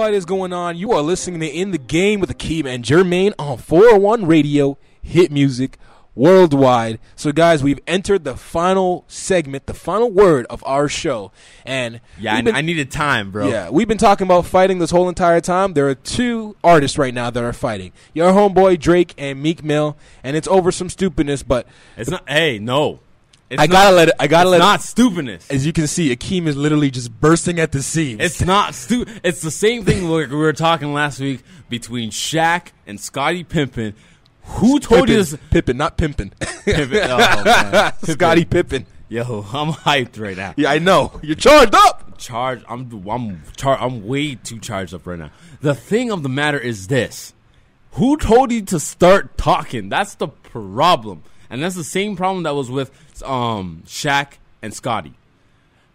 What is going on? You are listening to In the Game with Akeem and Jermaine on 401 Radio, Hit Music Worldwide. So, guys, we've entered the final segment, the final word of our show. And yeah, I needed time, bro. Yeah, we've been talking about fighting this whole entire time. There are two artists right now that are fighting. Your homeboy Drake and Meek Mill, and it's over some stupidness, but it's not. Hey, no. I gotta let it. It's not stupidness. As you can see, Akeem is literally just bursting at the seams. It's not stupid. It's the same thing we were talking last week between Shaq and Scottie Pippen. Who told you this? Pippen, not Pimpin'. Pippen. Oh, man. Scottie Pippen. Yo, I'm hyped right now. Yeah, I know. You're charged up. I'm way too charged up right now. The thing of the matter is this: who told you to start talking? That's the problem, and that's the same problem that was with Shaq and Scottie.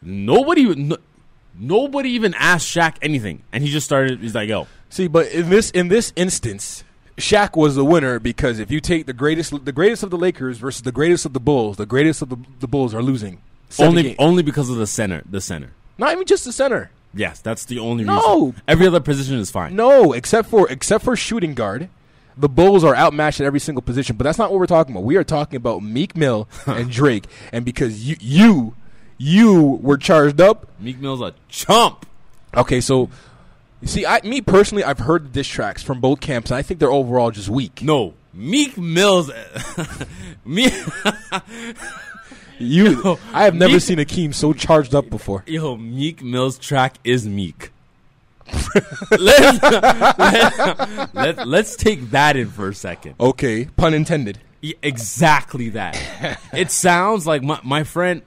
Nobody even asked Shaq anything, and he just started. He's like, "Yo." See, but in this instance, Shaq was the winner because if you take the greatest of the Lakers versus the greatest of the Bulls, the greatest of the Bulls are losing. Only because of the center. Not even just the center. Yes, that's the only reason. No, every other position is fine. No, except for shooting guard. The Bulls are outmatched at every single position, but that's not what we're talking about. We are talking about Meek Mill and Drake, and because you were charged up. Meek Mill's a chump. Okay, so you see, me personally, I've heard the diss tracks from both camps, and I think they're overall just weak. No, Meek Mill's I have never seen Akeem so charged up before. Yo, Meek Mill's track is Meek. Let's take that in for a second. Okay, pun intended. Yeah, exactly that. It sounds like my friend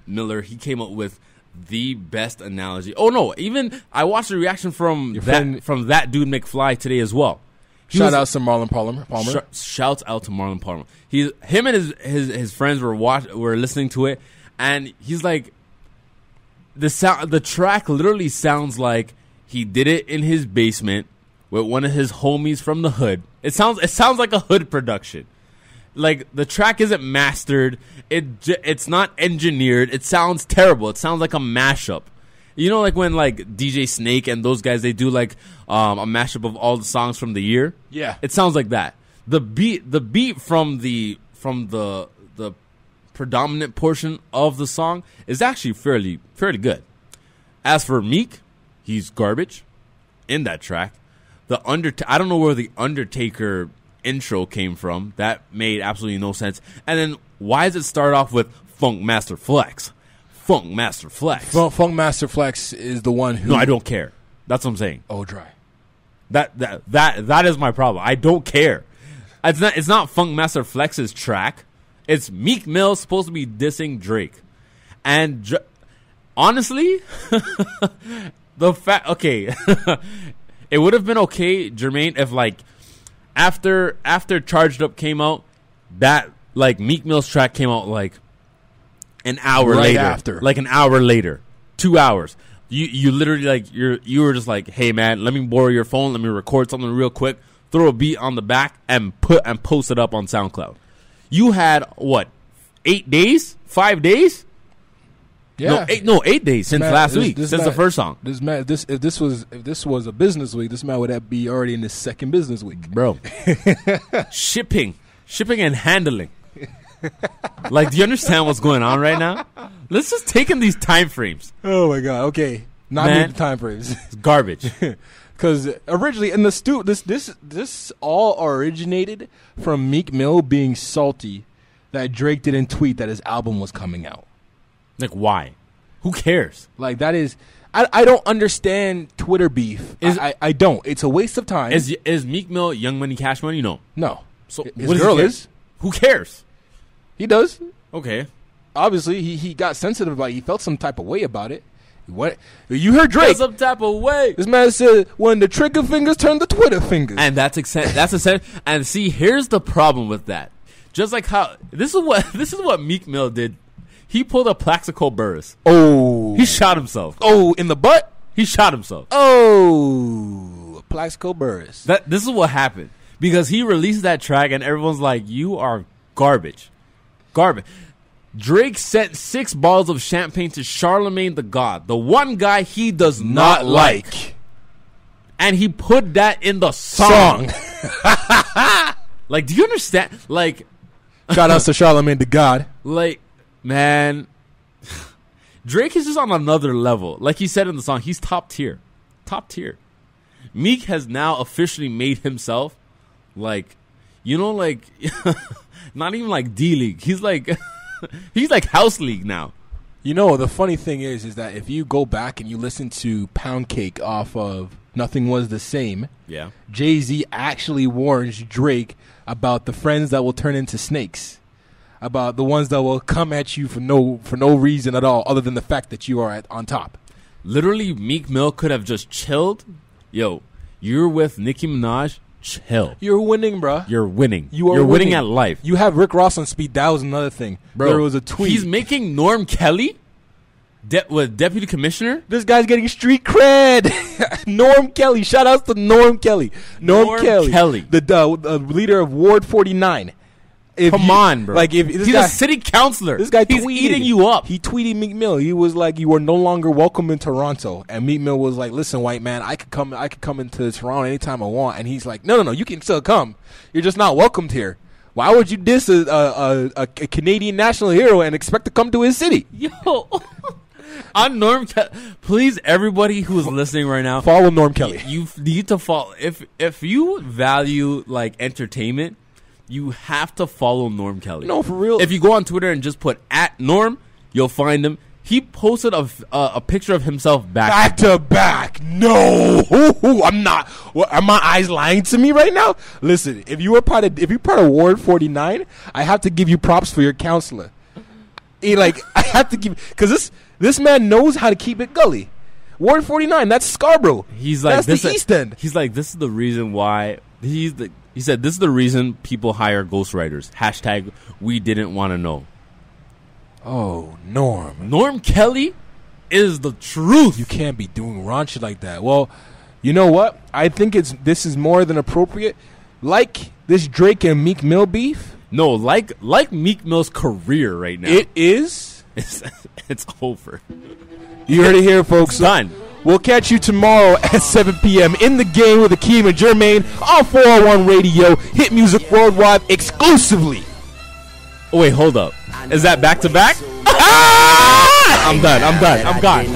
Miller. He came up with the best analogy. Oh no! Even I watched the reaction from that dude McFly today as well. Shout out to Marlon Palmer. Shouts out to Marlon Palmer. Him and his friends were listening to it, and he's like, the track literally sounds like he did it in his basement with one of his homies from the hood. It sounds like a hood production. Like, the track isn't mastered. It's not engineered. It sounds terrible. It sounds like a mashup. You know, like when like DJ Snake and those guys, they do like a mashup of all the songs from the year. Yeah, it sounds like that. The beat from the predominant portion of the song is actually fairly good. As for Meek, he's garbage in that track. I don't know where the Undertaker intro came from. That made absolutely no sense. And then why does it start off with Funk Master Flex? Funk Master Flex. Funk Master Flex is the one who... No, I don't care. That's what I'm saying. Oh, dry. That is my problem. I don't care. It's not Funk Master Flex's track. It's Meek Mill supposed to be dissing Drake. And honestly, okay, it would have been okay, Jermaine, if like after Charged Up came out, that like Meek Mill's track came out like an hour later. After. Like an hour later. 2 hours. You literally like you were just like, hey man, let me borrow your phone, let me record something real quick, throw a beat on the back and post it up on SoundCloud. You had what, 8 days? 5 days? Yeah. 8 days since last week. Since the first song. If this was a business week, this man would be already in his second business week. Bro. Shipping and handling. Like, do you understand what's going on right now? Let's just take in these time frames. Oh my god. Okay. Not the time frames. It's garbage. Because originally, in this all originated from Meek Mill being salty that Drake didn't tweet that his album was coming out. Like, why? Who cares? Like, that is... I don't understand Twitter beef. I don't. It's a waste of time. Is Meek Mill Young Money, Cash Money? No. No. So his girl is. Who cares? He does. Okay. Obviously, he got sensitive about it. He felt some type of way about it. What? You heard Drake. Some type of way. This man said, when the trigger fingers turn to Twitter fingers. And that's and see, here's the problem with that. Just like how this is what Meek Mill did. He pulled a Plaxico Burress. Oh. He shot himself. Oh, in the butt? He shot himself. Oh. Plaxico Burress. This is what happened. Because he released that track and everyone's like, you are garbage. Garbage. Drake sent 6 bottles of champagne to Charlemagne the God, the one guy he does not like. and he put that in the song. Like, do you understand? Like, shout outs to Charlamagne the God. Like, man, Drake is just on another level. Like he said in the song, he's top tier. Top tier. Meek has now officially made himself like, you know, like not even like D League. He's like he's like House League now. You know, the funny thing is that if you go back and you listen to Pound Cake off of Nothing Was the Same, yeah, Jay-Z actually warns Drake about the friends that will turn into snakes, about the ones that will come at you for no reason at all other than the fact that you are on top. Literally, Meek Mill could have just chilled. Yo, you're with Nicki Minaj. Chill. You're winning, bro. You're winning. You're winning at life. You have Rick Ross on speed. That was another thing. Bro, there was a tweet. He's making Norm Kelly with deputy commissioner. This guy's getting street cred. Norm Kelly. Shout outs to Norm Kelly. Norm Kelly. The leader of Ward 49. Come on, bro. Like if this he's guy, a city councilor. This guy he's tweeted, eating you up. He tweeted Meek Mill. He was like, "You are no longer welcome in Toronto." And Meek Mill was like, "Listen, white man, I could come into Toronto anytime I want." And he's like, "No, you can still come. You're just not welcomed here. Why would you diss a Canadian national hero and expect to come to his city?" Yo, on Norm Kelly, please, everybody who is listening right now, follow Norm Kelly. You need to follow. If you value like entertainment, you have to follow Norm Kelly. No, for real. If you go on Twitter and just put @Norm, you'll find him. He posted a picture of himself back to back. No, I'm not. What, are my eyes lying to me right now? Listen, if you're part of Ward 49, I have to give you props for your counselor. I have to give, because this man knows how to keep it gully. Ward 49, that's Scarborough. He's like, that's the East End. He's like, this is the reason why he said this is the reason people hire ghostwriters. # we didn't want to know. Oh, Norm. Norm Kelly is the truth. You can't be doing raunchy like that. Well, you know what? I think this is more than appropriate. Like this Drake and Meek Mill beef. No, like Meek Mill's career right now. It is. It's over. You heard it here, folks. Done. We'll catch you tomorrow at 7 p.m. in the game with Akeem and Jermaine on 401 Radio, Hit Music Worldwide exclusively. Oh, wait, hold up. Is that back to back? I'm done. I'm gone.